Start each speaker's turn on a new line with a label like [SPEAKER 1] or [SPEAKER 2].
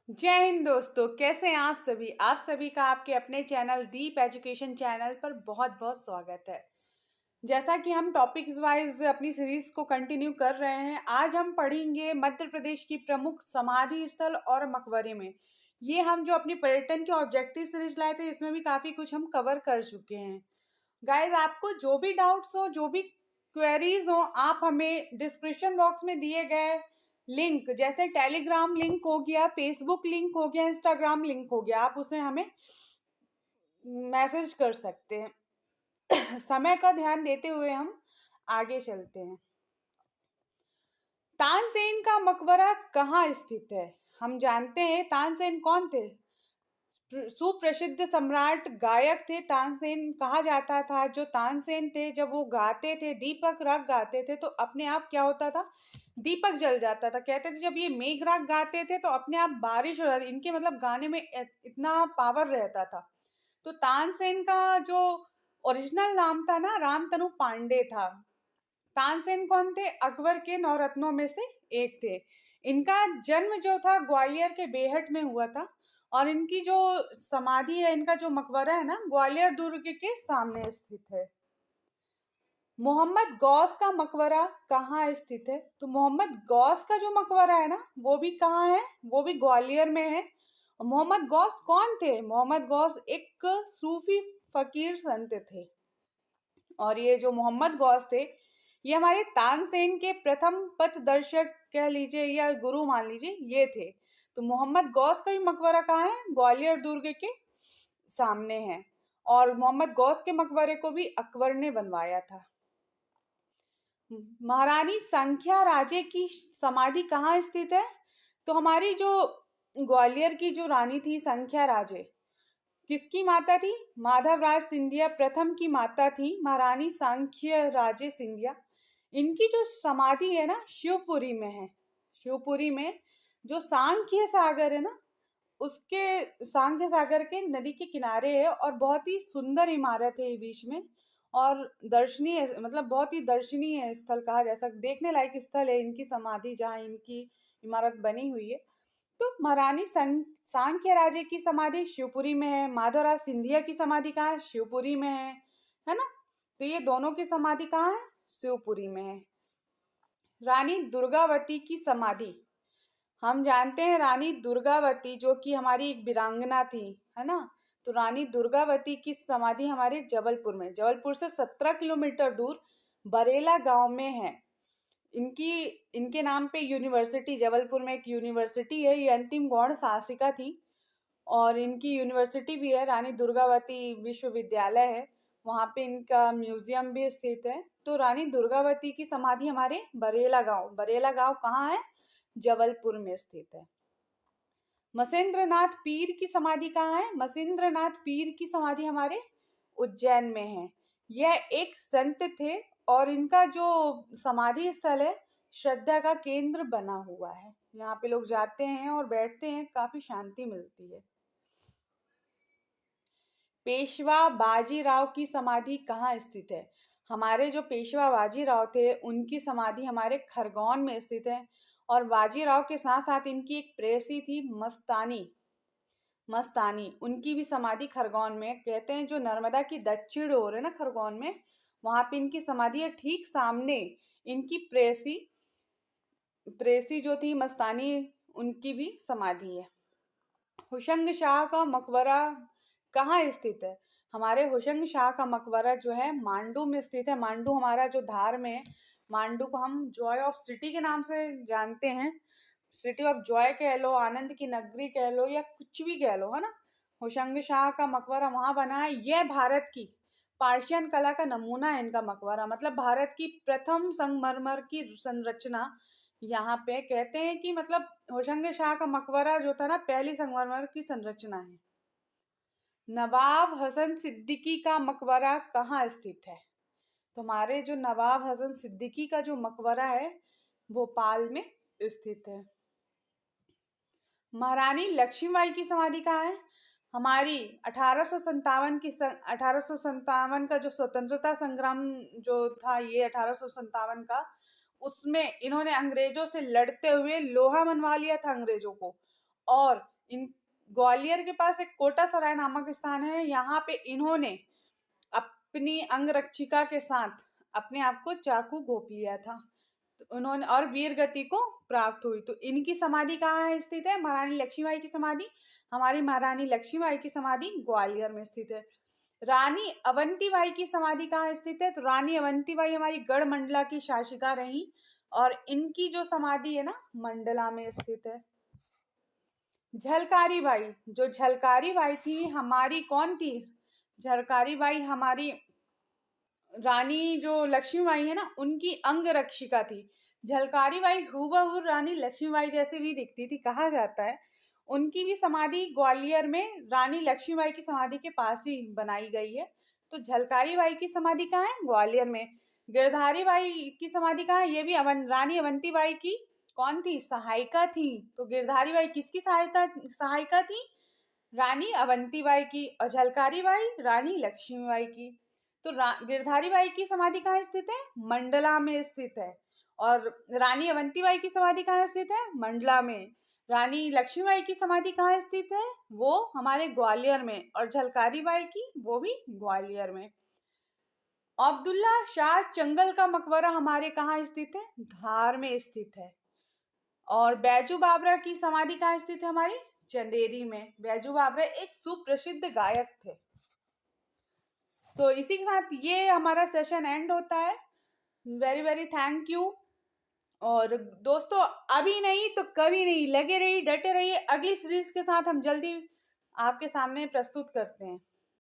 [SPEAKER 1] जय हिंद दोस्तों, कैसे हैं आप सभी का आपके अपने चैनल दीप एजुकेशन चैनल पर बहुत बहुत स्वागत है। जैसा कि हम टॉपिक्स वाइज अपनी सीरीज को कंटिन्यू कर रहे हैं, आज हम पढ़ेंगे मध्य प्रदेश की प्रमुख समाधि स्थल और मकबरे में। ये हम जो अपनी पर्यटन के ऑब्जेक्टिव सीरीज लाए थे, इसमें भी काफ़ी कुछ हम कवर कर चुके हैं। गाइज, आपको जो भी डाउट्स हो, जो भी क्वेरीज हो, आप हमें डिस्क्रिप्शन बॉक्स में दिए गए लिंक, जैसे टेलीग्राम लिंक हो गया, फेसबुक लिंक हो गया, इंस्टाग्राम लिंक हो गया, आप उसमें हमें मैसेज कर सकते हैं। समय का ध्यान देते हुए हम आगे चलते हैं। तानसेन का मकबरा कहाँ स्थित है? हम जानते हैं तानसेन कौन थे। सुप्रसिद्ध सम्राट गायक थे तानसेन। कहा जाता था जो तानसेन थे, जब वो गाते थे, दीपक राग गाते थे, तो अपने आप क्या होता था, दीपक जल जाता था। कहते थे जब ये मेघ राग गाते थे तो अपने आप बारिश हो जाती। इनके मतलब गाने में इतना पावर रहता था। तो तानसेन का जो ओरिजिनल नाम था ना, रामतनु पांडे था। तानसेन कौन थे? अकबर के नवरत्नों में से एक थे। इनका जन्म जो था ग्वालियर के बेहट में हुआ था, और इनकी जो समाधि है, इनका जो मकबरा है ना, ग्वालियर दुर्ग के सामने स्थित है। मोहम्मद गौस का मकबरा कहाँ स्थित है? तो मोहम्मद गौस का जो मकबरा है ना, वो भी कहाँ है? वो भी ग्वालियर में है। मोहम्मद गौस कौन थे? मोहम्मद गौस एक सूफी फकीर संत थे। और ये जो मोहम्मद गौस थे, ये हमारे तानसेन के प्रथम पथदर्शक कह लीजिए या गुरु मान लीजिए, ये थे। तो मोहम्मद गौस का भी मकबरा कहाँ है? ग्वालियर दुर्ग के सामने है। और मोहम्मद गौस के मकबरे को भी अकबर ने बनवाया था। महारानी संख्या राजे की समाधि कहाँ स्थित है? तो हमारी जो ग्वालियर की जो रानी थी संख्या राजे, किसकी माता थी? माधवराज सिंधिया प्रथम की माता थी महारानी सांख्य राजे सिंधिया। इनकी जो समाधि है ना, शिवपुरी में है। शिवपुरी में जो सांख्य सागर है ना, उसके सांख्य सागर के नदी के किनारे है, और बहुत ही सुंदर इमारत है ये बीच में। और दर्शनीय, मतलब बहुत ही दर्शनीय स्थल कहा जा सकता, देखने लायक स्थल है इनकी समाधि, जहाँ इनकी इमारत बनी हुई है। तो महारानी सांख्य राजे की समाधि शिवपुरी में है। माधवराज सिंधिया की समाधि कहाँ है? शिवपुरी में है ना। तो ये दोनों की समाधि कहाँ है? शिवपुरी में है। रानी दुर्गावती की समाधि, हम जानते हैं रानी दुर्गावती जो कि हमारी एक वीरांगना थी, है ना। तो रानी दुर्गावती की समाधि हमारे जबलपुर में, जबलपुर से 17 किलोमीटर दूर बरेला गांव में है। इनकी इनके नाम पे यूनिवर्सिटी, जबलपुर में एक यूनिवर्सिटी है, ये अंतिम गौड़ शासिका थी। और इनकी यूनिवर्सिटी भी है, रानी दुर्गावती विश्वविद्यालय है। वहाँ पे इनका म्यूजियम भी स्थित है। तो रानी दुर्गावती की समाधि हमारे बरेला गांव कहाँ है? जबलपुर में स्थित है। मसेंद्रनाथ पीर की समाधि कहाँ है? मसेंद्रनाथ पीर की समाधि हमारे उज्जैन में है। यह एक संत थे, और इनका जो समाधि स्थल है, श्रद्धा का केंद्र बना हुआ है। यहाँ पे लोग जाते हैं और बैठते हैं, काफी शांति मिलती है। पेशवा बाजीराव की समाधि कहाँ स्थित है? हमारे जो पेशवा बाजीराव थे, उनकी समाधि हमारे खरगोन में स्थित है। और बाजीराव के साथ साथ इनकी एक प्रेयसी थी, मस्तानी। मस्तानी, उनकी भी समाधि खरगोन में। कहते हैं जो नर्मदा की दक्षिण ओर है ना खरगोन में, वहां पे इनकी समाधि है। ठीक सामने इनकी प्रेयसी प्रेयसी जो थी मस्तानी, उनकी भी समाधि है। हुशंग शाह का मकबरा कहाँ स्थित है? हमारे हुशंग शाह का मकबरा जो है मांडू में स्थित है। मांडू हमारा जो धार में है, मांडू को हम जॉय ऑफ सिटी के नाम से जानते हैं। सिटी ऑफ जॉय कह लो, आनंद की नगरी कह लो, या कुछ भी कह लो, है ना। हुशंग शाह का मकबरा वहां बना है। यह भारत की पार्शियन कला का नमूना है इनका मकबरा, मतलब भारत की प्रथम संगमरमर की संरचना यहाँ पे। कहते हैं कि मतलब होशंग शाह का मकबरा जो था ना, पहली संगमरमर की संरचना है। नवाब हसन सिद्दीकी का मकबरा कहाँ स्थित है? तो हमारे जो नवाब हसन सिद्दीकी का जो मकबरा है, भोपाल में स्थित है। महारानी लक्ष्मीबाई की समाधि कहाँ है? हमारी 1857 का जो स्वतंत्रता संग्राम जो था, ये 1857 का, उसमें इन्होंने अंग्रेजों से लड़ते हुए लोहा मनवा लिया था अंग्रेजों को, और इन ग्वालियर के पास एक कोटा सराय नामक स्थान है, यहाँ पे इन्होंने अपनी अंगरक्षिका के साथ अपने आप को चाकू घोंप लिया था। तो उन्होंने और वीर गति को प्राप्त हुई। तो इनकी समाधि कहाँ है स्थित है? महारानी लक्ष्मीबाई की समाधि, हमारी महारानी लक्ष्मीबाई की समाधि ग्वालियर में स्थित है। रानी अवंतीबाई की समाधि कहाँ स्थित है? तो रानी अवंतीबाई हमारी गढ़ मंडला की शासिका रही और इनकी जो समाधि है ना, मंडला में स्थित है। झलकारी बाई, जो झलकारी बाई थी हमारी कौन थी? झलकारी बाई हमारी रानी जो लक्ष्मीबाई है ना, उनकी अंगरक्षिका थी। झलकारी बाई हूबहू रानी लक्ष्मीबाई जैसे भी दिखती थी, कहा जाता है। उनकी भी समाधि ग्वालियर में रानी लक्ष्मीबाई की समाधि के पास ही बनाई गई है। तो झलकारी बाई की समाधि कहाँ है? ग्वालियर में। गिरधारी बाई की समाधि कहाँ है? ये भी रानी अवंतीबाई की कौन थी? सहायिका थी। तो गिरधारी बाई किसकी सहायिका थी? रानी अवंतीबाई की। और झलकारी बाई रानी लक्ष्मीबाई की। तो गिरधारी बाई की समाधि कहाँ स्थित है? मंडला में स्थित है। और रानी अवंतीबाई की समाधि कहाँ स्थित है? मंडला में। रानी लक्ष्मीबाई की समाधि कहाँ स्थित है? वो हमारे ग्वालियर में। और झलकारी बाई की वो भी ग्वालियर में। अब्दुल्ला शाह चंगल का मकबरा हमारे कहाँ स्थित है? धार में स्थित है। और बैजू बावरा की समाधि कहाँ स्थित है? हमारी चंदेरी में। बैजू बावरा एक सुप्रसिद्ध गायक थे। तो इसी के साथ ये हमारा सेशन एंड होता है। Very very thank you. और दोस्तों, अभी नहीं तो कभी नहीं, लगे रहिए, डटे रहिए। अगली सीरीज के साथ हम जल्दी आपके सामने प्रस्तुत करते हैं।